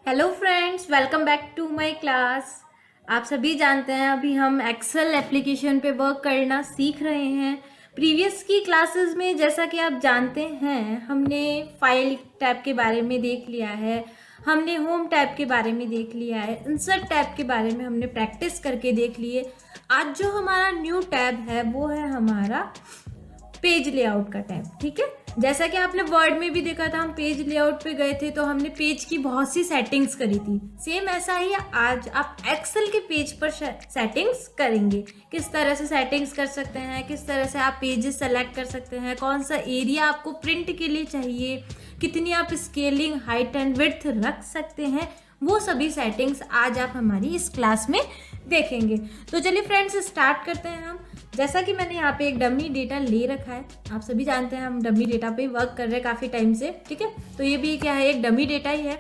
Hello friends, welcome back to my class. आप सभी जानते हैं अभी हम एक्सेल एप्लीकेशन पे वर्क करना सीख रहे हैं। प्रीवियस की क्लासेस में जैसा कि आप जानते हैं हमने फाइल टैब के बारे में देख लिया है, हमने होम टैब के बारे में देख लिया है, इंसर्ट टैब के बारे में हमने प्रैक्टिस करके देख लिए। आज जो हमारा न्यू टैब है वो है हमारा पेज लेआउट का टैब। ठीक है, जैसा कि आपने वर्ड में भी देखा था, हम पेज लेआउट पे गए थे तो हमने पेज की बहुत सी सेटिंग्स करी थी। सेम ऐसा ही आज आप एक्सेल के पेज पर सेटिंग्स करेंगे। किस तरह से सेटिंग्स कर सकते हैं, किस तरह से आप पेजेस सेलेक्ट कर सकते हैं, कौन सा एरिया आपको प्रिंट के लिए चाहिए, कितनी आप स्केलिंग, हाइट एंड विड्थ रख सकते हैं, वो सभी सेटिंग्स आज आप हमारी इस क्लास में देखेंगे। तो चलिए फ्रेंड्स, स्टार्ट करते हैं हम। जैसा कि मैंने यहाँ पे एक डमी डेटा ले रखा है, आप सभी जानते हैं हम डमी डेटा पे वर्क कर रहे हैं काफ़ी टाइम से। ठीक है, तो ये भी क्या है, एक डमी डेटा ही है।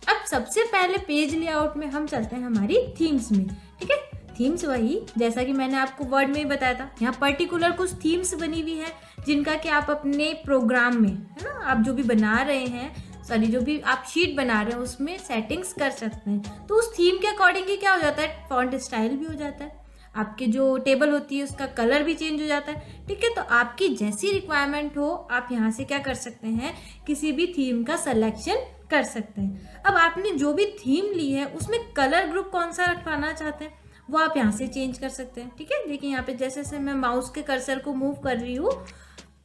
अब सबसे पहले पेज लेआउट में हम चलते हैं हमारी थीम्स में। ठीक है, थीम्स वही जैसा कि मैंने आपको वर्ड में ही बताया था, यहाँ पर्टिकुलर कुछ थीम्स बनी हुई है जिनका कि आप अपने प्रोग्राम में, है ना, आप जो भी बना रहे हैं, सॉरी जो भी आप शीट बना रहे हैं उसमें सेटिंग्स कर सकते हैं। तो उस थीम के अकॉर्डिंग ही क्या हो जाता है, फॉन्ट स्टाइल भी हो जाता है, आपकी जो टेबल होती है उसका कलर भी चेंज हो जाता है। ठीक है, तो आपकी जैसी रिक्वायरमेंट हो आप यहाँ से क्या कर सकते हैं, किसी भी थीम का सिलेक्शन कर सकते हैं। अब आपने जो भी थीम ली है उसमें कलर ग्रुप कौन सा रखवाना चाहते हैं वो आप यहाँ से चेंज कर सकते हैं। ठीक है, देखिए यहाँ पे जैसे जैसे मैं माउस के कर्सर को मूव कर रही हूँ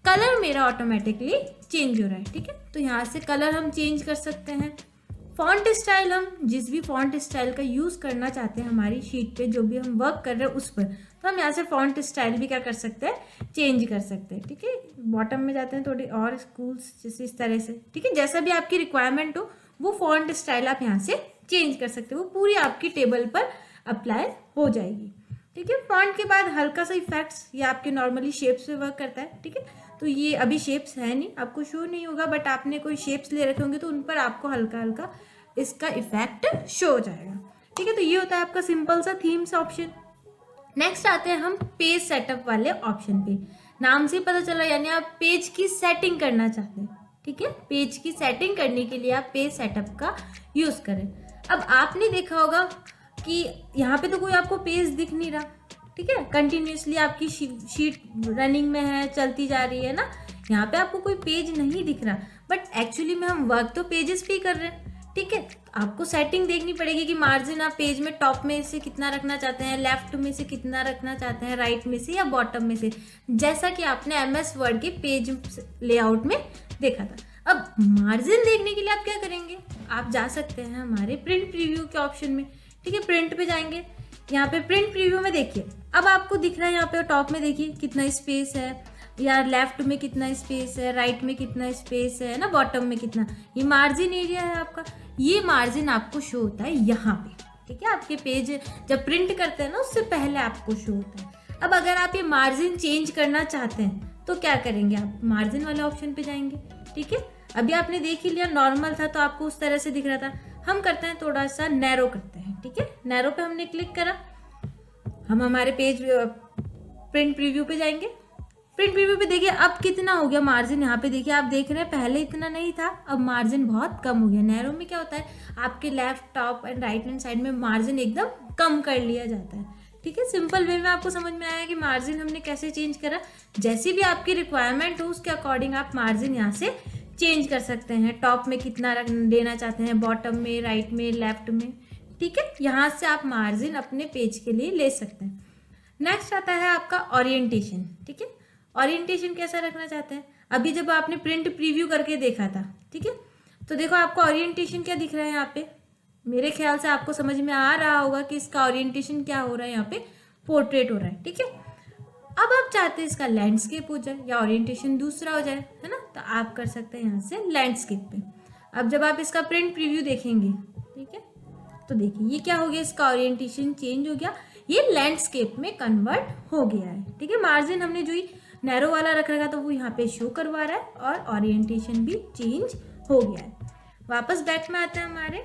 कलर मेरा ऑटोमेटिकली चेंज हो रहा है। ठीक है, तो यहाँ से कलर हम चेंज कर सकते हैं। फॉन्ट स्टाइल, हम जिस भी फॉन्ट स्टाइल का यूज़ करना चाहते हैं हमारी शीट पे जो भी हम वर्क कर रहे हैं उस पर, तो हम यहाँ से फॉन्ट स्टाइल भी क्या कर सकते हैं, चेंज कर सकते हैं। ठीक है, बॉटम में जाते हैं थोड़ी और स्कूल्स जैसे इस तरह से। ठीक है, जैसा भी आपकी रिक्वायरमेंट हो वो फॉन्ट स्टाइल आप यहाँ से चेंज कर सकते हो, वो पूरी आपकी टेबल पर अप्लाई हो जाएगी। ठीक है, फॉन्ट के बाद हल्का सा इफेक्ट्स, ये आपके नॉर्मली शेप्स पे वर्क करता है। ठीक है, तो ये अभी शेप्स है नहीं, आपको शो नहीं होगा, बट आपने कोई शेप्स ले रखे होंगे तो उन पर आपको हल्का हल्का इसका इफेक्ट शो हो जाएगा। ठीक है, तो ये होता है आपका सिंपल सा थीम्स ऑप्शन। नेक्स्ट आते हैं हम पेज सेटअप वाले ऑप्शन पे। नाम से पता चला यानी आप पेज की सेटिंग करना चाहते हैं। ठीक है, पेज की सेटिंग करने के लिए आप पेज सेटअप का यूज करें। अब आपने देखा होगा कि यहाँ पे तो कोई आपको पेज दिख नहीं रहा। ठीक है, कंटिन्यूसली आपकी शीट रनिंग में है, चलती जा रही है ना, यहाँ पे आपको कोई पेज नहीं दिख रहा, बट एक्चुअली में हम वर्क तो पेजेस पे ही कर रहे हैं। ठीक है, आपको सेटिंग देखनी पड़ेगी कि मार्जिन आप पेज में टॉप में से कितना रखना चाहते हैं, लेफ्ट में से कितना रखना चाहते हैं, राइट में से या बॉटम में से, जैसा कि आपने एमएस वर्ड के पेज लेआउट में देखा था। अब मार्जिन देखने के लिए आप क्या करेंगे, आप जा सकते हैं हमारे प्रिंट प्रीव्यू के ऑप्शन में। ठीक है, प्रिंट पे जाएंगे, यहाँ पे प्रिंट प्रीव्यू में देखिए, अब आपको दिख रहा है यहाँ पे टॉप में देखिए कितना स्पेस है, या लेफ्ट में कितना स्पेस है, राइट में कितना स्पेस है ना, बॉटम में कितना, ये मार्जिन एरिया है आपका। ये मार्जिन आपको शो होता है यहाँ पे। ठीक है, आपके पेज जब प्रिंट करते हैं ना उससे पहले आपको शो होता है। अब अगर आप ये मार्जिन चेंज करना चाहते हैं तो क्या करेंगे, आप मार्जिन वाले ऑप्शन पे जाएंगे। ठीक है, अभी आपने देख ही लिया, नॉर्मल था तो आपको उस तरह से दिख रहा था, हम करते हैं थोड़ा सा नैरो करते हैं। ठीक है, नैरो पे हमने क्लिक करा, हम हमारे पेज प्रिंट प्रीव्यू पे जाएंगे। प्रिंट प्रीव्यू पे देखिए अब कितना हो गया मार्जिन, यहाँ पे देखिए आप देख रहे हैं पहले इतना नहीं था, अब मार्जिन बहुत कम हो गया। नैरो में क्या होता है, आपके left, top and right hand side में मार्जिन एकदम कम कर लिया जाता है। ठीक है, सिंपल वे में आपको समझ में आया कि मार्जिन हमने कैसे चेंज करा। जैसी भी आपकी रिक्वायरमेंट हो उसके अकॉर्डिंग आप मार्जिन यहाँ से चेंज कर सकते हैं, टॉप में कितना देना चाहते हैं, बॉटम में, राइट में, लेफ्ट में। ठीक है, यहाँ से आप मार्जिन अपने पेज के लिए ले सकते हैं। नेक्स्ट आता है आपका ओरिएंटेशन। ठीक है, ओरिएंटेशन कैसा रखना चाहते हैं, अभी जब आपने प्रिंट प्रीव्यू करके देखा था, ठीक है, तो देखो आपको ओरिएंटेशन क्या दिख रहा है यहाँ पे, मेरे ख्याल से आपको समझ में आ रहा होगा कि इसका ओरिएंटेशन क्या हो रहा है, यहाँ पे पोर्ट्रेट हो रहा है। ठीक है, अब आप चाहते हैं इसका लैंडस्केप हो जाए या ओरिएंटेशन दूसरा हो जाए, है ना, तो आप कर सकते हैं यहाँ से लैंडस्केप पे। अब जब आप इसका प्रिंट प्रीव्यू देखेंगे, ठीक है, तो देखिए ये क्या हो गया, इसका ओरिएंटेशन चेंज हो गया, ये लैंडस्केप में कन्वर्ट हो गया है। ठीक है, मार्जिन हमने जो ही नैरो वाला रख रखा था वो यहाँ पे शो करवा रहा है और ओरिएंटेशन भी चेंज हो गया है। वापस बैक में आते हैं, हमारे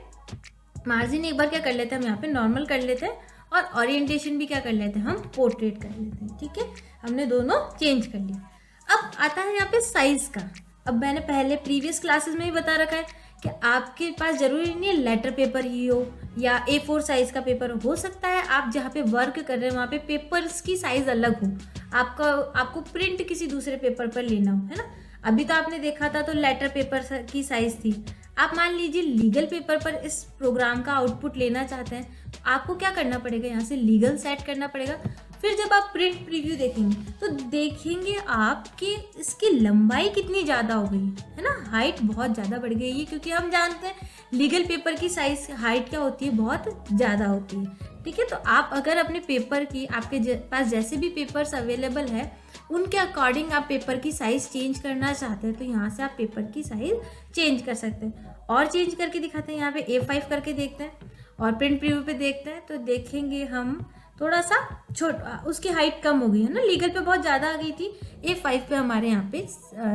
मार्जिन एक बार क्या कर लेते हैं हम यहाँ पे नॉर्मल कर लेते हैं, और ओरिएंटेशन भी क्या कर लेते हैं हम पोर्ट्रेट कर लेते हैं। ठीक है, हमने दोनों चेंज कर लिया। अब आता है यहाँ पे साइज का। अब मैंने पहले प्रीवियस क्लासेस में ही बता रखा है कि आपके पास जरूरी नहीं है लेटर पेपर ही हो या A4 साइज का पेपर हो सकता है आप जहाँ पे वर्क कर रहे हैं वहाँ पे पेपर्स की साइज अलग हो, आपको प्रिंट किसी दूसरे पेपर पर लेना हो, है ना। अभी तो आपने देखा था तो लेटर पेपर की साइज थी। आप मान लीजिए लीगल पेपर पर इस प्रोग्राम का आउटपुट लेना चाहते हैं, तो आपको क्या करना पड़ेगा, यहाँ से लीगल सेट करना पड़ेगा। फिर जब आप प्रिंट प्रीव्यू देखेंगे तो देखेंगे आप कि इसकी लंबाई कितनी ज़्यादा हो गई है ना, हाइट बहुत ज़्यादा बढ़ गई है, क्योंकि हम जानते हैं लीगल पेपर की साइज हाइट क्या होती है, बहुत ज़्यादा होती है। ठीक है, तो आप अगर अपने पेपर की आपके पास जैसे भी पेपर्स अवेलेबल है उनके अकॉर्डिंग आप पेपर की साइज़ चेंज करना चाहते हैं तो यहाँ से आप पेपर की साइज़ चेंज कर सकते हैं। और चेंज करके दिखाते हैं, यहाँ पे A5 करके देखते हैं और प्रिंट प्रीव्यू पे देखते हैं तो देखेंगे हम थोड़ा सा छोटा, उसकी हाइट कम हो गई है ना, लीगल पे बहुत ज़्यादा आ गई थी, A5 पे हमारे यहाँ पे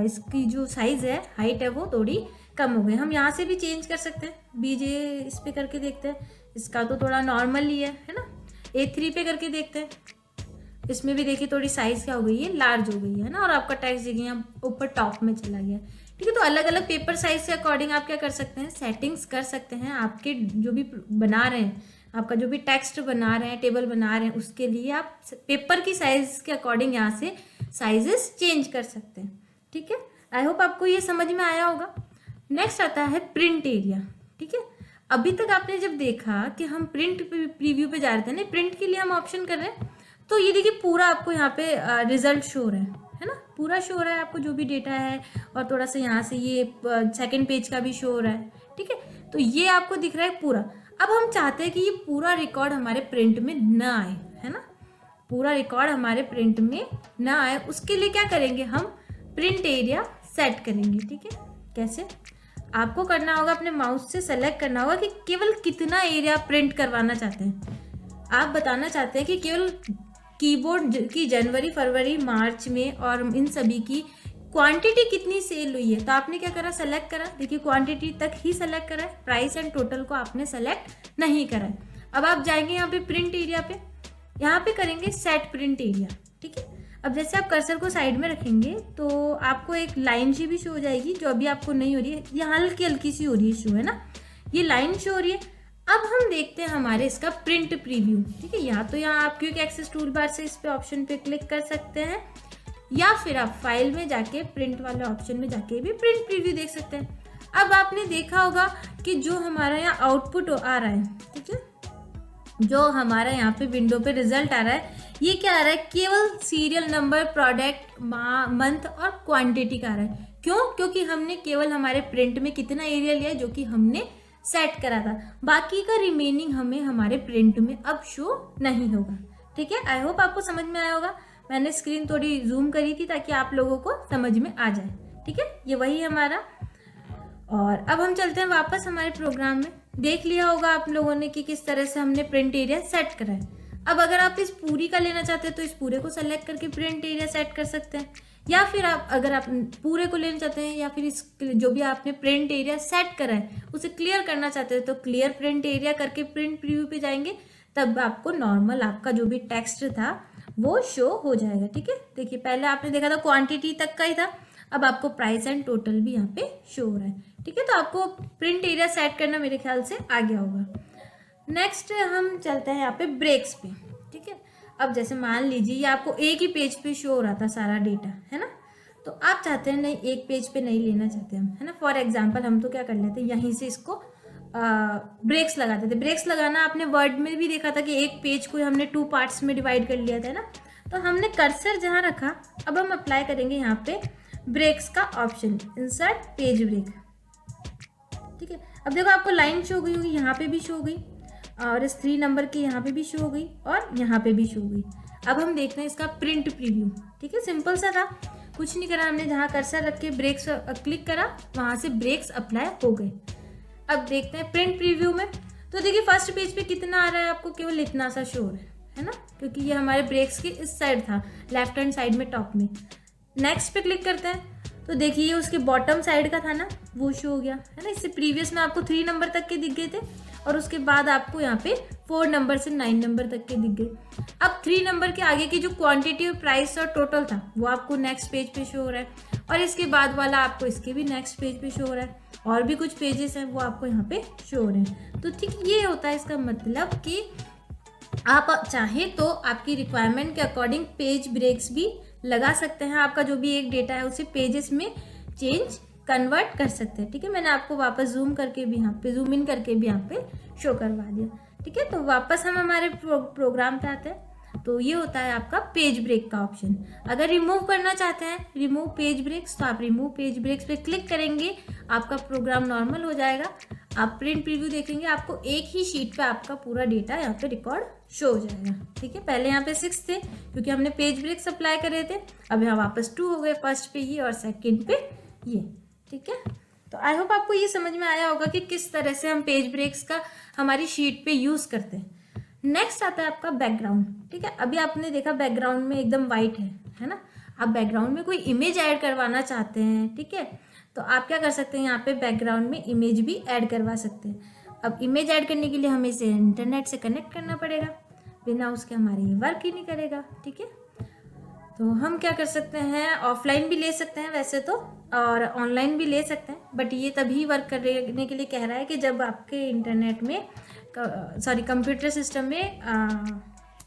इसकी जो साइज़ है हाइट है वो थोड़ी कम हो गई। हम यहाँ से भी चेंज कर सकते हैं, BJ इस पे करके देखते हैं, इसका तो थोड़ा नॉर्मल ही है ना। A3 पे करके देखते हैं, इसमें भी देखिए थोड़ी साइज़ क्या हो गई है, लार्ज हो गई है ना, और आपका टेक्स्ट जगह यहाँ ऊपर टॉप में चला गया। ठीक है, तो अलग अलग पेपर साइज से अकॉर्डिंग आप क्या कर सकते हैं, सेटिंग्स कर सकते हैं। आपके जो भी बना रहे हैं, आपका जो भी टेक्स्ट बना रहे हैं, टेबल बना रहे हैं, उसके लिए आप पेपर की साइज के अकॉर्डिंग यहाँ से साइजेस चेंज कर सकते हैं। ठीक है, आई होप आपको ये समझ में आया होगा। नेक्स्ट आता है प्रिंट एरिया। ठीक है, अभी तक आपने जब देखा कि हम प्रिंट प्रीव्यू पे जा रहे थे ना, प्रिंट के लिए हम ऑप्शन कर रहे हैं, तो ये देखिए पूरा आपको यहाँ पे रिजल्ट शो हो रहा है ना, पूरा शो हो रहा है आपको जो भी डेटा है, और थोड़ा सा यहाँ से ये सेकंड पेज का भी शो हो रहा है। ठीक है, तो ये आपको दिख रहा है पूरा। अब हम चाहते हैं कि ये पूरा रिकॉर्ड हमारे प्रिंट में ना आए, है ना, पूरा रिकॉर्ड हमारे प्रिंट में ना आए, उसके लिए क्या करेंगे, हम प्रिंट एरिया सेट करेंगे। ठीक है, कैसे, आपको करना होगा, अपने माउस से सेलेक्ट करना होगा कि केवल कितना एरिया प्रिंट करवाना चाहते हैं। आप बताना चाहते हैं कि केवल कीबोर्ड की जनवरी, फरवरी, मार्च में और इन सभी की क्वांटिटी कितनी सेल हुई है, तो आपने क्या करा, सेलेक्ट करा। देखिए क्वांटिटी तक ही सेलेक्ट करा है, प्राइस एंड टोटल को आपने सेलेक्ट नहीं करा है। अब आप जाएंगे यहाँ पे प्रिंट एरिया पे, यहाँ पे करेंगे सेट प्रिंट एरिया। ठीक है, अब जैसे आप कर्सर को साइड में रखेंगे तो आपको एक लाइन सी भी शो हो जाएगी, जो अभी आपको नहीं हो रही है, यहाँ हल्की हल्की सी हो रही है शो, है ना, ये लाइन शो हो रही है। अब हम देखते हैं हमारे इसका प्रिंट प्रीव्यू। ठीक है, यहाँ आप क्विक एक्सेस टूल बार से इस पे ऑप्शन पे क्लिक कर सकते हैं, या फिर आप फाइल में जाके प्रिंट वाले ऑप्शन में जाके भी प्रिंट प्रीव्यू देख सकते हैं। अब आपने देखा होगा कि जो हमारा यहाँ आउटपुट आ रहा है, ठीक है, जो हमारा यहाँ पे विंडो पे रिजल्ट आ रहा है, ये क्या आ रहा है, केवल सीरियल नंबर, प्रोडक्ट, मंथ और क्वांटिटी का आ रहा है। क्यों, क्योंकि हमने केवल हमारे प्रिंट में कितना एरिया लिया जो कि हमने सेट करा था, बाकी का रिमेनिंग हमें हमारे प्रिंट में अब शो नहीं होगा। ठीक है, आई होप आपको समझ में आया होगा। मैंने स्क्रीन थोड़ी जूम करी थी ताकि आप लोगों को समझ में आ जाए। ठीक है, ये वही हमारा। और अब हम चलते हैं वापस हमारे प्रोग्राम में। देख लिया होगा आप लोगों ने कि किस तरह से हमने प्रिंट एरिया सेट करा है। अब अगर आप इस पूरी का लेना चाहते हैं तो इस पूरे को सेलेक्ट करके प्रिंट एरिया सेट कर सकते हैं, या फिर आप अगर आप पूरे को लेना चाहते हैं या फिर इस जो भी आपने प्रिंट एरिया सेट करा है उसे क्लियर करना चाहते हैं तो क्लियर प्रिंट एरिया करके प्रिंट प्रीव्यू पे जाएंगे, तब आपको नॉर्मल आपका जो भी टेक्स्ट था वो शो हो जाएगा। ठीक है, देखिए पहले आपने देखा था क्वांटिटी तक का ही था, अब आपको प्राइस एंड टोटल भी यहाँ पे शो हो रहा है। ठीक है, तो आपको प्रिंट एरिया सेट करना मेरे ख्याल से आ गया होगा। नेक्स्ट हम चलते हैं यहाँ पे ब्रेक्स पे। ठीक है, अब जैसे मान लीजिए ये आपको एक ही पेज पे शो हो रहा था सारा डेटा, है ना, तो आप चाहते हैं नहीं एक पेज पे नहीं लेना चाहते हम, है ना। फॉर एग्जांपल हम तो क्या कर लेते हैं, यहीं से इसको ब्रेक्स लगाते थे। ब्रेक्स लगाना आपने वर्ड में भी देखा था कि एक पेज को हमने 2 पार्ट्स में डिवाइड कर लिया था ना, तो हमने कर्सर जहाँ रखा, अब हम अप्लाई करेंगे यहाँ पे ब्रेक्स का ऑप्शन, इंसर्ट पेज ब्रेक। ठीक है, अब देखो आपको लाइन शो गई होगी, यहाँ पे भी शो गई, और इस 3 नंबर के यहाँ पे भी शो हो गई और यहाँ पे भी शो हो गई। अब हम देखते हैं इसका प्रिंट प्रीव्यू। ठीक है, सिंपल सा था, कुछ नहीं करा हमने, जहाँ कर्सर रख के ब्रेक्स क्लिक करा वहाँ से ब्रेक्स अप्लाई हो गए। अब देखते हैं प्रिंट प्रीव्यू में, तो देखिए फर्स्ट पेज पे कितना आ रहा है, आपको केवल इतना सा शो हो रहा है ना, क्योंकि ये हमारे ब्रेक्स के इस साइड था, लेफ्ट हैंड साइड में टॉप में। नेक्स्ट पे क्लिक करते हैं तो देखिए उसके बॉटम साइड का था ना, वो शो हो गया, है ना। इससे प्रीवियस में आपको 3 नंबर तक के दिख गए थे और उसके बाद आपको यहाँ पे 4 नंबर से 9 नंबर तक के दिख गए। अब 3 नंबर के आगे की जो क्वांटिटी, प्राइस और टोटल था वो आपको नेक्स्ट पेज पे शो हो रहा है, और इसके बाद वाला आपको इसके भी नेक्स्ट पेज पे शो हो रहा है, और भी कुछ पेजेस हैं वो आपको यहाँ पे शो हो रहे हैं। तो ठीक ये होता है इसका मतलब कि आप चाहे तो आपकी रिक्वायरमेंट के अकॉर्डिंग पेज ब्रेक्स भी लगा सकते हैं, आपका जो भी एक डेटा है उसे पेजेस में चेंज कन्वर्ट कर सकते हैं। ठीक है, मैंने आपको वापस जूम करके भी यहाँ पे जूम इन करके भी यहाँ पे शो करवा दिया। ठीक है, तो वापस हम हमारे प्रोग्राम पे आते हैं। तो ये होता है आपका पेज ब्रेक का ऑप्शन। अगर रिमूव करना चाहते हैं रिमूव पेज ब्रेक्स, तो आप रिमूव पेज ब्रेक्स पे क्लिक करेंगे, आपका प्रोग्राम नॉर्मल हो जाएगा। आप प्रिंट प्रीव्यू देखेंगे, आपको एक ही शीट पे आपका पूरा डेटा यहाँ पे रिकॉर्ड शो हो जाएगा। ठीक है, पहले यहाँ पे 6 थे क्योंकि हमने पेज ब्रेक्स अप्लाई करे थे, अब यहाँ वापस 2 हो गए, फर्स्ट पे ये और सेकंड पे ये। ठीक है, तो आई होप आपको ये समझ में आया होगा कि किस तरह से हम पेज ब्रेक्स का हमारी शीट पे यूज़ करते हैं। नेक्स्ट आता है आपका बैकग्राउंड। ठीक है, अभी आपने देखा बैकग्राउंड में एकदम वाइट है ना। आप बैकग्राउंड में कोई इमेज ऐड करवाना चाहते हैं, ठीक है, तो आप क्या कर सकते हैं, यहाँ पे बैकग्राउंड में इमेज भी ऐड करवा सकते हैं। अब इमेज ऐड करने के लिए हमें इसे इंटरनेट से कनेक्ट करना पड़ेगा, बिना उसके हमारे ये वर्क ही नहीं करेगा। ठीक है, तो हम क्या कर सकते हैं, ऑफलाइन भी ले सकते हैं वैसे तो, और ऑनलाइन भी ले सकते हैं, बट ये तभी वर्क करने के लिए कह रहा है कि जब आपके इंटरनेट में कंप्यूटर सिस्टम में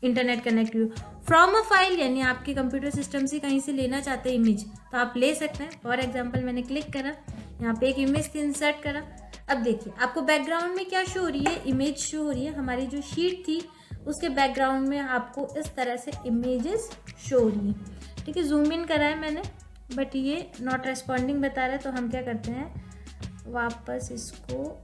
इंटरनेट कनेक्ट हो फ्रॉम अ फाइल, यानी आपके कंप्यूटर सिस्टम से कहीं से लेना चाहते हैं इमेज, तो आप ले सकते हैं। फॉर एग्जांपल मैंने क्लिक करा, यहाँ पे एक इमेज इंसर्ट करा। अब देखिए आपको बैकग्राउंड में क्या शो हो रही है, इमेज शो हो रही है। हमारी जो शीट थी उसके बैकग्राउंड में आपको इस तरह से इमेजेस शो हो रही है। ठीक है, जूम इन करा है मैंने, बट ये नॉट रेस्पॉन्डिंग बता रहा है, तो हम क्या करते हैं, वापस इसको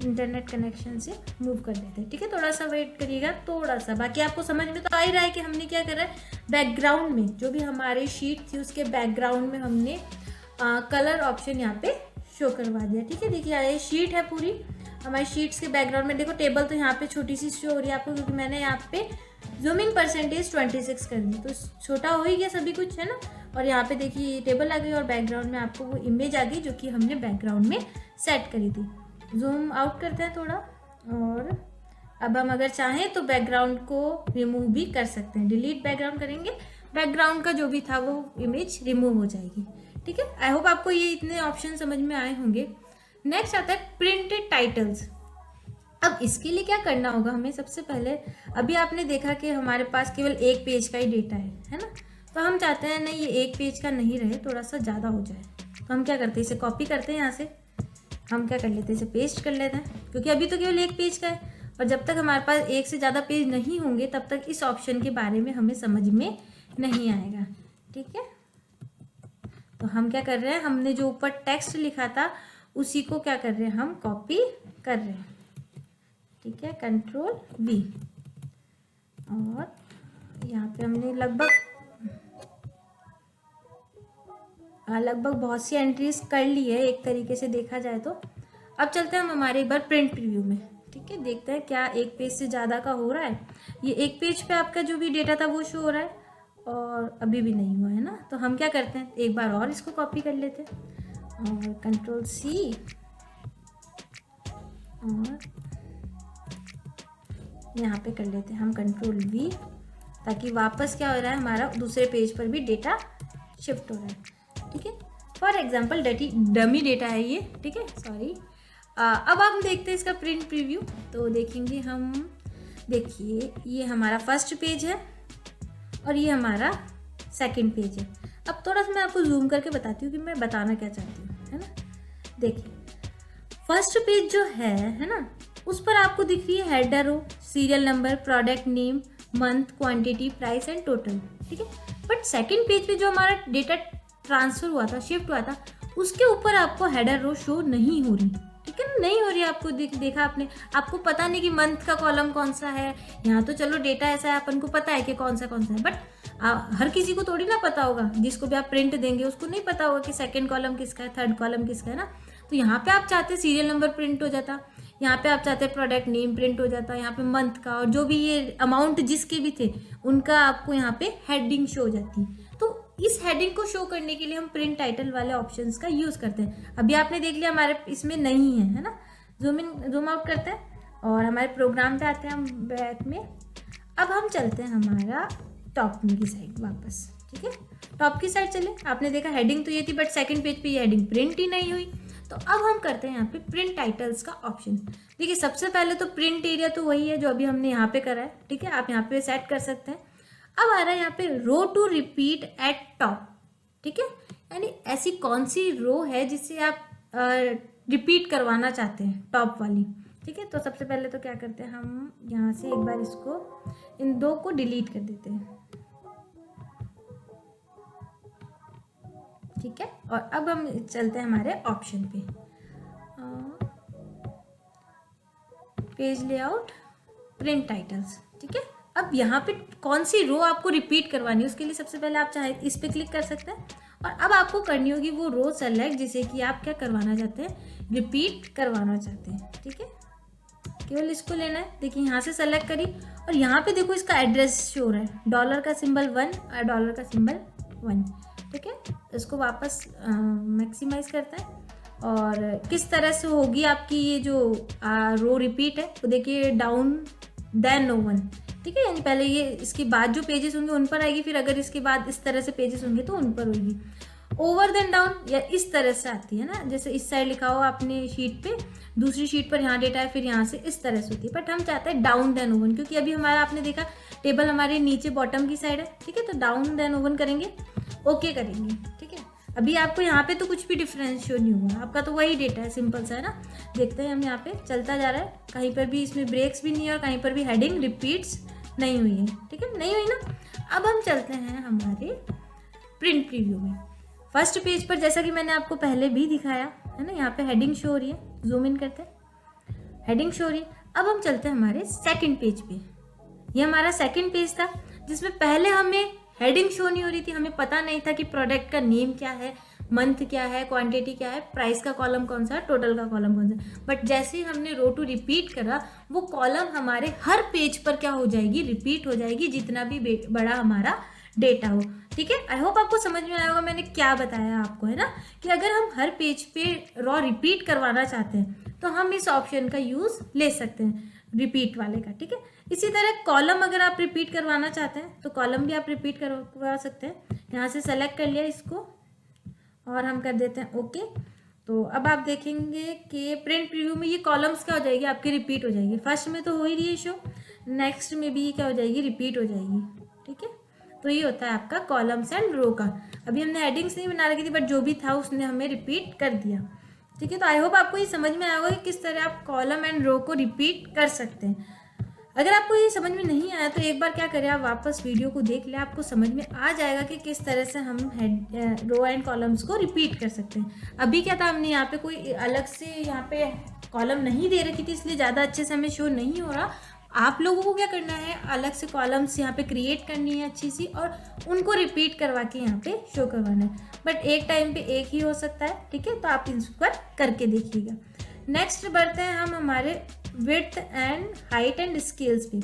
इंटरनेट कनेक्शन से मूव कर देते हैं। ठीक है, थोड़ा सा वेट करिएगा, थोड़ा सा, बाकी आपको समझ में तो आ ही रहा है कि हमने क्या करा है, बैकग्राउंड में जो भी हमारी शीट थी उसके बैकग्राउंड में हमने कलर ऑप्शन यहाँ पे शो करवा दिया। ठीक है, देखिए ये शीट है पूरी, हमारी शीट्स के बैकग्राउंड में देखो टेबल तो यहाँ पे छोटी सी शो हो रही है आपको, क्योंकि मैंने यहाँ पे जूमिंग परसेंटेज 26 कर दी, तो छोटा हो ही गया सभी कुछ, है ना। और यहाँ पे देखिए टेबल आ गई और बैकग्राउंड में आपको वो इमेज आ गई जो कि हमने बैकग्राउंड में सेट करी थी। जूम आउट करते हैं थोड़ा, और अब हम अगर चाहें तो बैकग्राउंड को रिमूव भी कर सकते हैं। डिलीट बैकग्राउंड करेंगे, बैकग्राउंड का जो भी था वो इमेज रिमूव हो जाएगी। ठीक है, आई होप आपको ये इतने ऑप्शन समझ में आए होंगे। नेक्स्ट आता है प्रिंटेड टाइटल्स। अब इसके लिए क्या करना होगा हमें, सबसे पहले अभी आपने देखा कि हमारे पास केवल एक पेज का ही डेटा है ना, तो हम चाहते हैं नहीं ये एक पेज का नहीं रहे, थोड़ा सा ज़्यादा हो जाए, तो हम क्या करते हैं, इसे कॉपी करते हैं, यहाँ से हम क्या कर लेते हैं, इसे पेस्ट कर लेते हैं, क्योंकि अभी तो केवल एक पेज का है, और जब तक हमारे पास एक से ज़्यादा पेज नहीं होंगे तब तक इस ऑप्शन के बारे में हमें समझ में नहीं आएगा। ठीक है, तो हम क्या कर रहे हैं, हमने जो ऊपर टेक्स्ट लिखा था उसी को क्या कर रहे हैं, हम कॉपी कर रहे हैं। ठीक है, Ctrl+V, और यहाँ पे हमने लगभग बहुत सी एंट्रीज कर ली है एक तरीके से देखा जाए तो। अब चलते हैं हम हमारे एक बार प्रिंट प्रीव्यू में। ठीक है, देखते हैं क्या एक पेज से ज़्यादा का हो रहा है। ये एक पेज पे आपका जो भी डेटा था वो शो हो रहा है, और अभी भी नहीं हुआ है ना, तो हम क्या करते हैं, एक बार और इसको कॉपी कर लेते हैं, और Ctrl+C, और यहाँ पे कर लेते हैं हम Ctrl+V, ताकि वापस क्या हो रहा है, हमारा दूसरे पेज पर भी डेटा शिफ्ट हो रहा है। ठीक है, फॉर एग्जाम्पल डमी डेटा है ये। ठीक है, सॉरी। अब हम देखते हैं इसका प्रिंट प्रीव्यू, तो देखेंगे हम, देखिए ये हमारा फर्स्ट पेज है और ये हमारा सेकंड पेज है। अब थोड़ा सा मैं आपको जूम करके बताती हूँ कि मैं बताना क्या चाहती हूँ, है ना। देखिए फर्स्ट पेज जो है ना, उस पर आपको दिख रही है header row, serial number, product name, month, quantity, price and total. ठीक है, बट सेकंड पेज पे जो हमारा डेटा ट्रांसफर हुआ था, शिफ्ट हुआ था, उसके ऊपर आपको हेडर रो शो नहीं हो रही। ठीक है ना, नहीं हो रही, आपको देखा आपने, आपको पता नहीं कि मंथ का कॉलम कौन सा है। यहाँ तो चलो डेटा ऐसा है, अपन को पता है कि कौन सा है, बट हर किसी को थोड़ी ना पता होगा, जिसको भी आप प्रिंट देंगे उसको नहीं पता होगा कि सेकंड कॉलम किसका है, थर्ड कॉलम किसका है ना। तो यहाँ पे आप चाहते सीरियल नंबर प्रिंट हो जाता, यहाँ पे आप चाहते प्रोडक्ट नेम प्रिंट हो जाता, यहाँ पे मंथ का और जो भी ये अमाउंट जिसके भी थे उनका आपको यहाँ पे हेडिंग शो हो जाती। तो इस हेडिंग को शो करने के लिए हम प्रिंट टाइटल वाले ऑप्शंस का यूज़ करते हैं। अभी आपने देख लिया हमारे इसमें नहीं है ना। जूम आउट करते हैं और हमारे प्रोग्राम पे आते हैं हम बैक में। अब हम चलते हैं हमारा टॉप में की साइड वापस। ठीक है, टॉप की साइड चले, आपने देखा हेडिंग तो ये थी बट सेकंड पेज पे ये हेडिंग प्रिंट ही नहीं हुई। तो अब हम करते हैं यहाँ पे प्रिंट टाइटल्स का ऑप्शन। देखिए सबसे पहले तो प्रिंट एरिया तो वही है जो अभी हमने यहाँ पे करा है, ठीक है, आप यहाँ पे सेट कर सकते हैं। अब आ रहा है यहाँ पे रो टू रिपीट एट टॉप, ठीक है, यानी ऐसी कौन सी रो है जिसे आप रिपीट करवाना चाहते हैं, टॉप वाली, ठीक है। तो सबसे पहले तो क्या करते हैं, हम यहाँ से एक बार इसको इन दो को डिलीट कर देते हैं, ठीक है। और अब हम चलते हैं हमारे ऑप्शन पे, पेज लेआउट, प्रिंट टाइटल्स, ठीक है। अब यहाँ पे कौन सी रो आपको रिपीट करवानी है, उसके लिए सबसे पहले आप चाहे इस पे क्लिक कर सकते हैं और अब आपको करनी होगी वो रो सेलेक्ट जिसे कि आप क्या करवाना चाहते हैं, रिपीट करवाना चाहते हैं, ठीक है। केवल इसको लेना है, देखिए यहाँ से सेलेक्ट करी और यहाँ पे देखो इसका एड्रेस शो हो रहा है, डॉलर का सिंबल 1 और डॉलर का सिंबल 1, ठीक है। इसको वापस मैक्सिमाइज करते हैं और किस तरह से होगी आपकी ये जो रो रिपीट है, तो देखिए डाउन देन नो वन, ठीक है, यानी पहले ये इसके बाद जो पेजेस होंगे उन पर आएगी, फिर अगर इसके बाद इस तरह से पेजेस होंगे तो उन पर होगी। ओवर देन डाउन या इस तरह से आती है ना, जैसे इस साइड लिखा हो आपने शीट पे, दूसरी शीट पर यहाँ डेटा है, फिर यहाँ से इस तरह से होती है, बट हम चाहते हैं डाउन देन ओवन, क्योंकि अभी हमारा आपने देखा टेबल हमारे नीचे बॉटम की साइड है, ठीक है। तो डाउन देन ओवन करेंगे, ओके करेंगे, ठीक है। अभी आपको यहाँ पे तो कुछ भी डिफरेंस शो नहीं हुआ, आपका तो वही डेटा है, सिंपल सा है ना। देखते हैं हम यहाँ पे चलता जा रहा है, कहीं पर भी इसमें ब्रेक्स भी नहीं है और कहीं पर भी हेडिंग रिपीट्स नहीं हुई है, ठीक है, नहीं हुई ना। अब हम चलते हैं हमारे प्रिंट प्रीव्यू में। फर्स्ट पेज पर जैसा कि मैंने आपको पहले भी दिखाया है ना, यहाँ पे हेडिंग शो हो रही है, जूम इन करते हैं, हेडिंग शो हो रही है। अब हम चलते हैं हमारे सेकंड पेज पे, ये हमारा सेकंड पेज था जिसमें पहले हमें हेडिंग शो नहीं हो रही थी, हमें पता नहीं था कि प्रोडक्ट का नेम क्या है, मंथ क्या है, क्वांटिटी क्या है, प्राइस का कॉलम कौन सा है, टोटल का कॉलम कौन सा है। बट जैसे ही हमने रो टू रिपीट करा, वो कॉलम हमारे हर पेज पर क्या हो जाएगी, रिपीट हो जाएगी, जितना भी बड़ा हमारा डेटा हो, ठीक है। आई होप आपको समझ में आया होगा मैंने क्या बताया आपको, है ना, कि अगर हम हर पेज पे रॉ रिपीट करवाना चाहते हैं तो हम इस ऑप्शन का यूज ले सकते हैं, रिपीट वाले का, ठीक है। इसी तरह कॉलम अगर आप रिपीट करवाना चाहते हैं तो कॉलम भी आप रिपीट करवा सकते हैं। यहाँ से सेलेक्ट कर लिया इसको और हम कर देते हैं ओके। तो अब आप देखेंगे कि प्रिंट प्रीव्यू में ये कॉलम्स क्या हो जाएगी, आपकी रिपीट हो जाएगी। फर्स्ट में तो हो ही रही है शो, नेक्स्ट में भी क्या हो जाएगी, रिपीट हो जाएगी, ठीक है। तो ये होता है आपका कॉलम्स एंड रो का। अभी हमने हेडिंग्स नहीं बना रखी थी बट जो भी था उसने हमें रिपीट कर दिया, ठीक है। तो आई होप आपको ये समझ में आया होगा कि किस तरह आप कॉलम एंड रो को रिपीट कर सकते हैं। अगर आपको ये समझ में नहीं आया तो एक बार क्या करें, आप वापस वीडियो को देख लें, आपको समझ में आ जाएगा कि किस तरह से हम रो एंड कॉलम्स को रिपीट कर सकते हैं। अभी क्या था, हमने यहाँ पे कोई अलग से यहाँ पे कॉलम नहीं दे रखी थी, इसलिए ज़्यादा अच्छे से हमें शो नहीं हो रहा। आप लोगों को क्या करना है, अलग से कॉलम्स यहाँ पे क्रिएट करनी है अच्छी सी और उनको रिपीट करवा के यहाँ पे शो करवाना है। बट एक टाइम पे एक ही हो सकता है, ठीक है। तो आप इस पर करके देखिएगा। नेक्स्ट बढ़ते हैं हम हमारे width and height and scales पे।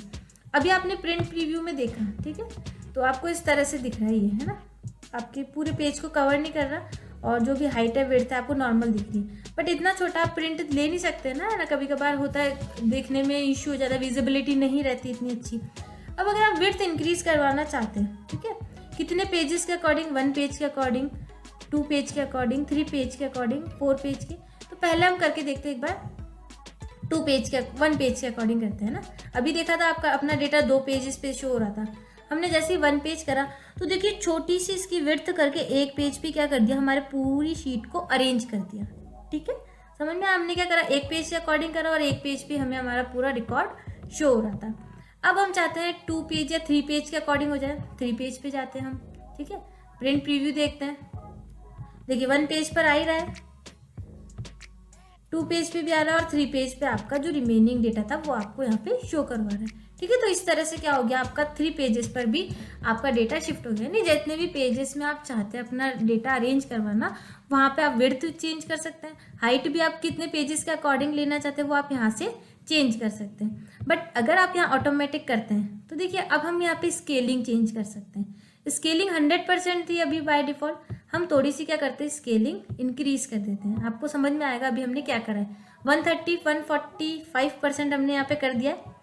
अभी आपने प्रिंट प्रीव्यू में देखा, ठीक है, तो आपको इस तरह से दिख रहा है, ये है ना, आपके पूरे पेज को कवर नहीं कर रहा और जो भी हाइट है विड्थ है आपको नॉर्मल दिख रही है। बट इतना छोटा आप प्रिंट ले नहीं सकते ना, कभी कभार होता है देखने में इश्यू हो जाता है, विजिबिलिटी नहीं रहती इतनी अच्छी। अब अगर आप विड्थ इंक्रीज करवाना चाहते हैं, ठीक है, कितने पेजेस के अकॉर्डिंग, 1 पेज के अकॉर्डिंग, 2 पेज के अकॉर्डिंग, 3 पेज के अकॉर्डिंग, 4 पेज के, तो पहले हम करके देखते हैं एक बार 1 पेज के अकॉर्डिंग करते हैं ना। अभी देखा था आपका अपना डेटा 2 पेजेस पे शो हो रहा था, हमने जैसे ही 1 पेज करा तो देखिए छोटी सी इसकी विड्थ करके 1 पेज पे क्या कर दिया, हमारे पूरी शीट को अरेंज कर दिया, ठीक है। समझ में, हमने क्या करा, 1 पेज के अकॉर्डिंग करा और 1 पेज पे हमें हमारा पूरा रिकॉर्ड शो हो रहा था। अब हम चाहते हैं 2 पेज या 3 पेज के अकॉर्डिंग हो जाए, 3 पेज पे जाते हैं हम, ठीक है। प्रिंट प्रीव्यू देखते हैं, देखिए 1 पेज पर आ ही रहा है, 2 पेज पे भी आ रहा है और 3 पेज पे आपका जो रिमेनिंग डेटा था वो आपको यहाँ पे शो करवा रहा है, ठीक है। तो इस तरह से क्या हो गया, आपका 3 पेजेस पर भी आपका डेटा शिफ्ट हो गया। नहीं, जितने भी पेजेस में आप चाहते हैं अपना डेटा अरेंज करवाना, वहाँ पे आप विड्थ चेंज कर सकते हैं, हाइट भी आप कितने पेजेस के अकॉर्डिंग लेना चाहते हैं वो आप यहाँ से चेंज कर सकते हैं। बट अगर आप यहाँ ऑटोमेटिक करते हैं तो देखिए अब हम यहाँ पे स्केलिंग चेंज कर सकते हैं। स्केलिंग 100% थी अभी बाय डिफ़ॉल्ट, हम थोड़ी सी क्या करते हैं, स्केलिंग इंक्रीज कर देते हैं। आपको समझ में आएगा अभी हमने क्या करा है, 145% हमने यहाँ पे कर दिया है।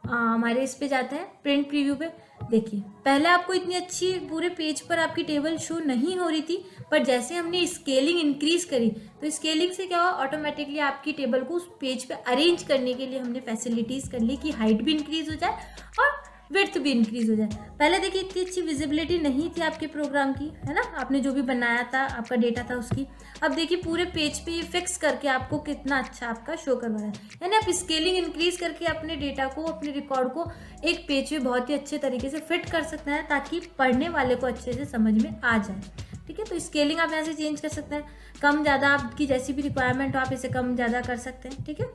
हमारे इस पे जाते हैं प्रिंट प्रीव्यू पे, देखिए पहले आपको इतनी अच्छी पूरे पेज पर आपकी टेबल शो नहीं हो रही थी, पर जैसे हमने स्केलिंग इंक्रीज करी तो स्केलिंग से क्या हुआ, ऑटोमेटिकली आपकी टेबल को उस पेज पे अरेंज करने के लिए हमने फैसिलिटीज कर ली कि हाइट भी इंक्रीज हो जाए और विड्थ भी इंक्रीज हो जाए। पहले देखिए इतनी अच्छी विजिबिलिटी नहीं थी आपके प्रोग्राम की, है ना, आपने जो भी बनाया था आपका डेटा था उसकी। अब देखिए पूरे पेज पे ये फिक्स करके आपको कितना अच्छा आपका शो करवा रहा है, यानी आप स्केलिंग इंक्रीज करके अपने डेटा को, अपने रिकॉर्ड को एक पेज पे बहुत ही अच्छे तरीके से फिट कर सकते हैं ताकि पढ़ने वाले को अच्छे से समझ में आ जाए। ठीक है, तो स्केलिंग आप यहाँ से चेंज कर सकते हैं, कम ज़्यादा आपकी जैसी भी रिक्वायरमेंट हो आप इसे कम ज़्यादा कर सकते हैं। ठीक है,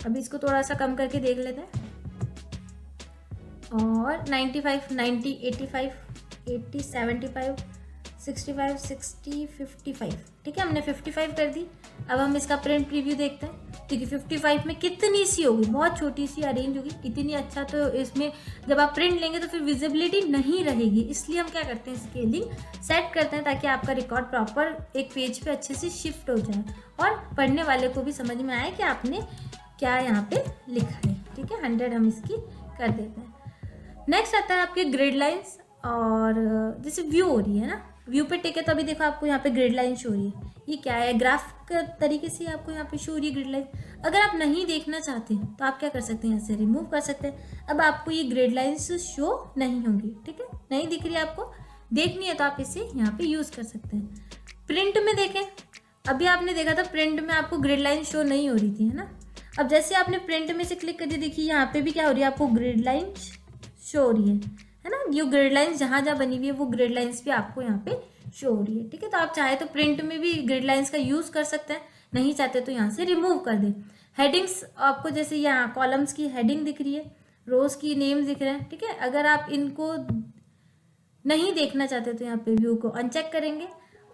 अभी इसको थोड़ा सा कम करके देख लेते हैं और 95, 90, 85, 80, 75, 65, 60, 55। ठीक है, हमने 55 कर दी। अब हम इसका प्रिंट प्रीव्यू देखते हैं। ठीक है, 55 में कितनी सी होगी, बहुत छोटी सी अरेंज होगी, इतनी अच्छा। तो इसमें जब आप प्रिंट लेंगे तो फिर विजिबिलिटी नहीं रहेगी, इसलिए हम क्या करते हैं, स्केलिंग सेट करते हैं ताकि आपका रिकॉर्ड प्रॉपर एक पेज पे अच्छे से शिफ्ट हो जाए और पढ़ने वाले को भी समझ में आए कि आपने क्या यहाँ पे लिखा है। ठीक है, 100 हम इसकी कर देते हैं। नेक्स्ट आता है आपके ग्रिड लाइंस, और जैसे व्यू हो रही है ना, व्यू पे टिक है तो अभी देखो आपको यहाँ पे ग्रिड लाइन शो हो रही है। ये क्या है, ग्राफ के तरीके से आपको यहाँ पे शो हो रही है ग्रिड लाइन। अगर आप नहीं देखना चाहते तो आप क्या कर सकते हैं, यहाँ से रिमूव कर सकते हैं। अब आपको ये ग्रिड लाइन्स शो नहीं होंगी। ठीक है, नहीं दिख रही है आपको, देखनी है तो आप इसे यहाँ पे यूज़ कर सकते हैं। प्रिंट में देखें, अभी आपने देखा था प्रिंट में आपको ग्रिड लाइन शो नहीं हो रही थी, है ना। अब जैसे आपने प्रिंट में से क्लिक कर दिया, देखिए यहाँ पे भी क्या हो रही है, आपको ग्रिड लाइन शो हो रही है ना। ये ग्रिड लाइंस जहाँ जहाँ बनी हुई है वो ग्रिड लाइंस भी आपको यहाँ पे शो हो रही है। ठीक है, तो आप चाहे तो प्रिंट में भी ग्रिड लाइंस का यूज़ कर सकते हैं, नहीं चाहते तो यहाँ से रिमूव कर दें। हेडिंग्स आपको जैसे यहाँ कॉलम्स की हेडिंग दिख रही है, रोज की नेम्स दिख रहे हैं। ठीक है, अगर आप इनको नहीं देखना चाहते तो यहाँ पे व्यू को अनचेक करेंगे,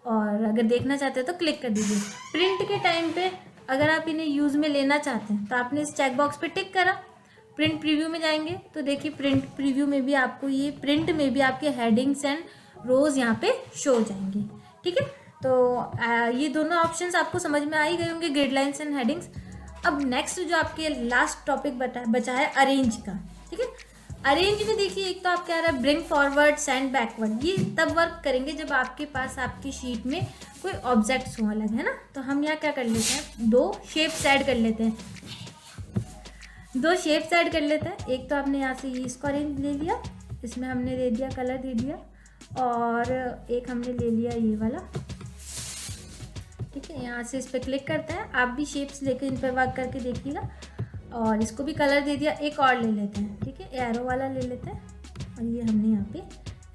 और अगर देखना चाहते हैं तो क्लिक कर दीजिए। प्रिंट के टाइम पे अगर आप इन्हें यूज़ में लेना चाहते हैं तो आपने इस चेक बॉक्स पे टिक करा, प्रिंट प्रीव्यू में जाएंगे तो देखिए प्रिंट प्रीव्यू में भी आपको ये प्रिंट में भी आपके हेडिंग्स एंड रोज यहाँ पे शो हो जाएंगे। ठीक है, तो ये दोनों ऑप्शंस आपको समझ में आ ही गए होंगे, ग्रिड लाइंस एंड हेडिंग्स। अब नेक्स्ट जो आपके लास्ट टॉपिक बचा है अरेंज का। ठीक है, अरेंज में देखिए एक तो आप क्या रहा है, ब्रिंग फॉरवर्ड, सेंड बैकवर्ड। ये तब वर्क करेंगे जब आपके पास आपकी शीट में कोई ऑब्जेक्ट्स हो अलग, है ना। तो हम यहाँ क्या कर लेते हैं, दो शेप्स ऐड कर लेते हैं। एक तो आपने यहाँ से इसको अरेंज ले लिया, इसमें हमने दे दिया कलर दे दिया, और एक हमने ले लिया ये वाला। ठीक है, यहाँ से इस पर क्लिक करते हैं, आप भी शेप्स लेके इन पर वर्क करके देखिएगा, और इसको भी कलर दे दिया। एक और ले लेते हैं, ठीक है, एरो वाला ले लेते हैं, और ये हमने यहाँ पे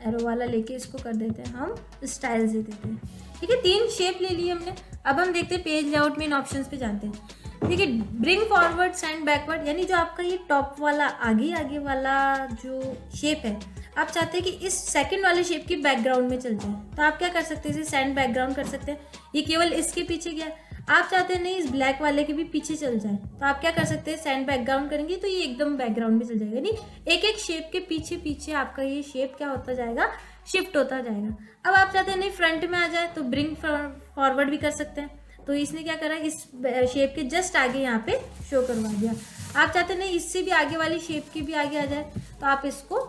एरो वाला लेके इसको कर देते हैं हम स्टाइल दे देते हैं। ठीक है, 3 शेप ले लिए हमने। अब हम देखते हैं पेज लेआउट में इन ऑप्शंस पे जाते हैं। देखिए ब्रिंग फॉरवर्ड, सेंड बैकवर्ड, यानी जो आपका ये टॉप वाला आगे वाला जो शेप है, आप चाहते हैं कि इस सेकंड वाले शेप की बैकग्राउंड में चल जाए, तो आप क्या कर सकते हैं, इसे सेंड बैकग्राउंड कर सकते हैं। ये केवल इसके पीछे गया, आप चाहते हैं नहीं इस ब्लैक वाले के भी पीछे चल जाए, तो आप क्या कर सकते हैं, सेंड बैकग्राउंड करेंगे तो ये एकदम बैकग्राउंड में चल जाएगा। यानी एक एक शेप के पीछे पीछे आपका ये शेप क्या होता जाएगा, शिफ्ट होता जाएगा। अब आप चाहते हैं नहीं फ्रंट में आ जाए तो ब्रिंग फॉरवर्ड भी कर सकते हैं, तो इसने क्या करा, इस शेप के जस्ट आगे यहाँ पे शो करवा दिया। आप चाहते हैं नहीं इससे भी आगे वाली शेप के भी आगे आ जाए, तो आप इसको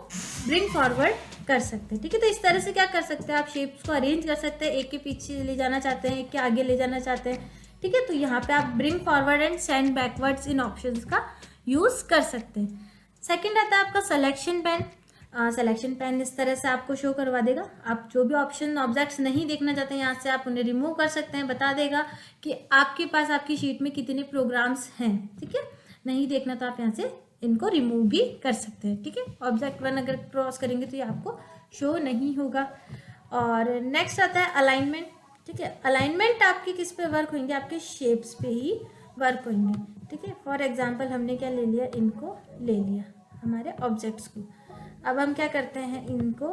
ब्रिंग फॉरवर्ड कर सकते हैं। ठीक है, तो इस तरह से क्या कर सकते हैं, आप शेप्स को अरेंज कर सकते हैं, एक के पीछे ले जाना चाहते हैं, एक के आगे ले जाना चाहते हैं। ठीक है, तो यहाँ पे आप bring forward and send backwards in options का यूज़ कर सकते हैं। सेकेंड आता है आपका सिलेक्शन पेन। सिलेक्शन पेन इस तरह से आपको शो करवा देगा। आप जो भी ऑप्शन ऑब्जेक्ट्स नहीं देखना चाहते हैं यहाँ से आप उन्हें रिमूव कर सकते हैं, बता देगा कि आपके पास आपकी शीट में कितने प्रोग्राम्स हैं। ठीक है, नहीं देखना तो आप यहाँ से इनको रिमूव भी कर सकते हैं। ठीक है, ऑब्जेक्ट 1 अगर क्रॉस करेंगे तो ये आपको शो नहीं होगा। और नेक्स्ट आता है अलाइनमेंट। ठीक है, अलाइनमेंट आपकी किस पे वर्क होंगे, आपके शेप्स पे ही वर्क होंगे। ठीक है, फॉर एग्जाम्पल हमने क्या ले लिया, इनको ले लिया हमारे ऑब्जेक्ट्स को। अब हम क्या करते हैं, इनको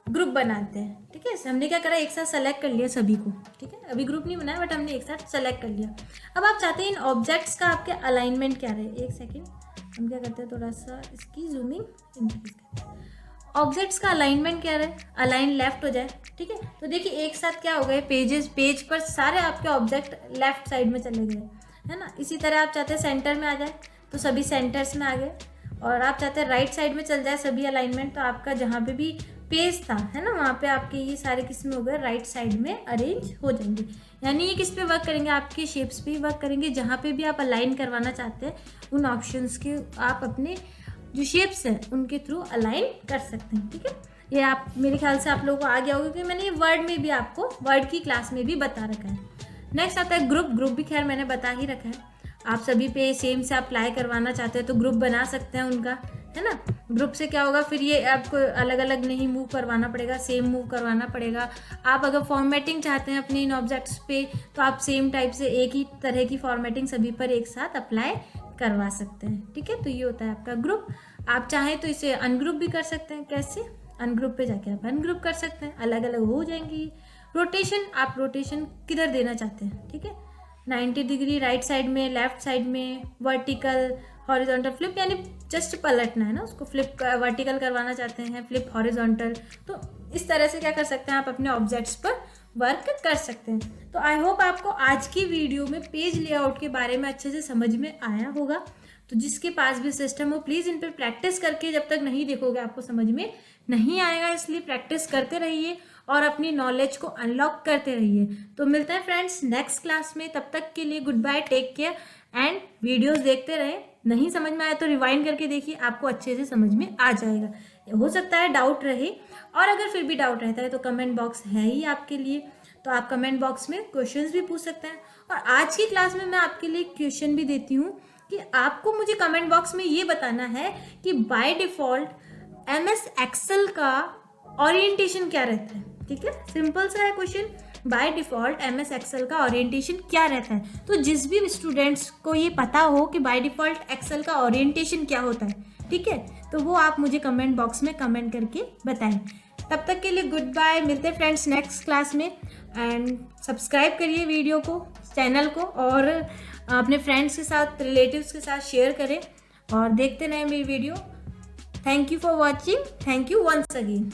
ग्रुप बनाते हैं। ठीक है, हमने क्या करा, एक साथ सेलेक्ट कर लिया सभी को। ठीक है, अभी ग्रुप नहीं बनाया बट हमने एक साथ सेलेक्ट कर लिया। अब आप चाहते हैं इन ऑब्जेक्ट्स का आपके अलाइनमेंट क्या रहे। एक सेकेंड, हम क्या करते हैं, थोड़ा सा इसकी जूमिंग इंक्रीज करते हैं। ऑब्जेक्ट्स का अलाइनमेंट क्या रहे, अलाइन लेफ्ट हो जाए। ठीक है, तो देखिए एक साथ क्या हो गए, पेज पर सारे आपके ऑब्जेक्ट लेफ्ट साइड में चले गए, है ना। इसी तरह आप चाहते हैं सेंटर में आ जाए, तो सभी सेंटर्स में आ गए। और आप चाहते हैं राइट साइड में चल जाए सभी अलाइनमेंट, तो आपका जहाँ पे भी पेज था है ना, वहाँ पे आपके ये सारे किस में हो गए, राइट साइड में अरेंज हो जाएंगे। यानी ये किस पे वर्क करेंगे, आपके शेप्स पे वर्क करेंगे। जहाँ पे भी आप अलाइन करवाना चाहते हैं उन ऑप्शंस के आप अपने जो शेप्स हैं उनके थ्रू अलाइन कर सकते हैं। ठीक है, ये आप मेरे ख्याल से आप लोगों को आ गया होगा, क्योंकि मैंने ये वर्ड में भी आपको वर्ड की क्लास में भी बता रखा है। नेक्स्ट आता है ग्रुप। ग्रुप भी खैर मैंने बता ही रखा है। आप सभी पे सेम से अप्लाई करवाना चाहते हैं तो ग्रुप बना सकते हैं उनका, है ना। ग्रुप से क्या होगा, फिर ये आपको अलग अलग नहीं मूव करवाना पड़ेगा, सेम मूव करवाना पड़ेगा। आप अगर फॉर्मेटिंग चाहते हैं अपने इन ऑब्जेक्ट्स पे तो आप सेम टाइप से एक ही तरह की फॉर्मेटिंग सभी पर एक साथ अप्लाई करवा सकते हैं। ठीक है, तो ये होता है आपका ग्रुप। आप चाहें तो इसे अनग्रुप भी कर सकते हैं। कैसे, अनग्रुप पे जाके आप अनग्रुप कर सकते हैं, अलग अलग हो जाएंगी। रोटेशन, आप रोटेशन किधर देना चाहते हैं, ठीक है, 90 डिग्री राइट साइड में, लेफ्ट साइड में, वर्टिकल, हॉरिजॉन्टल, फ्लिप यानी जस्ट पलटना है ना उसको, फ्लिप वर्टिकल करवाना चाहते हैं, फ्लिप हॉरिजॉन्टल, तो इस तरह से क्या कर सकते हैं आप अपने ऑब्जेक्ट्स पर वर्क कर सकते हैं। तो आई होप आपको आज की वीडियो में पेज लेआउट के बारे में अच्छे से समझ में आया होगा। तो जिसके पास भी सिस्टम हो प्लीज़ इन पर प्रैक्टिस करके, जब तक नहीं देखोगे आपको समझ में नहीं आएगा, इसलिए प्रैक्टिस करते रहिए और अपनी नॉलेज को अनलॉक करते रहिए। तो मिलते हैं फ्रेंड्स नेक्स्ट क्लास में, तब तक के लिए good bye, take care and videos देखते रहें। नहीं समझ में आया तो रिवाइंड करके देखिए, आपको अच्छे से समझ में आ जाएगा। हो सकता है डाउट रहे, और अगर फिर भी डाउट रहता है तो कमेंट बॉक्स है ही आपके लिए, तो आप कमेंट बॉक्स में क्वेश्चंस भी पूछ सकते हैं। और आज की क्लास में मैं आपके लिए क्वेश्चन भी देती हूँ कि आपको मुझे कमेंट बॉक्स में ये बताना है कि बाय डिफ़ॉल्ट MS एक्सेल का ओरिएंटेशन क्या रहता है। ठीक है, सिंपल सा है question, by default MS Excel का ओरिएंटेशन क्या रहता है। तो जिस भी स्टूडेंट्स को ये पता हो कि बाय डिफ़ॉल्ट एक्सेल का ओरिएंटेशन क्या होता है, ठीक है, तो वो आप मुझे कमेंट बॉक्स में कमेंट करके बताएं। तब तक के लिए गुड बाय, मिलते हैं फ्रेंड्स नेक्स्ट क्लास में। एंड सब्सक्राइब करिए वीडियो को, चैनल को, और अपने फ्रेंड्स के साथ, रिलेटिव्स के साथ शेयर करें और देखते रहें मेरी video. Thank you for watching, thank you once again.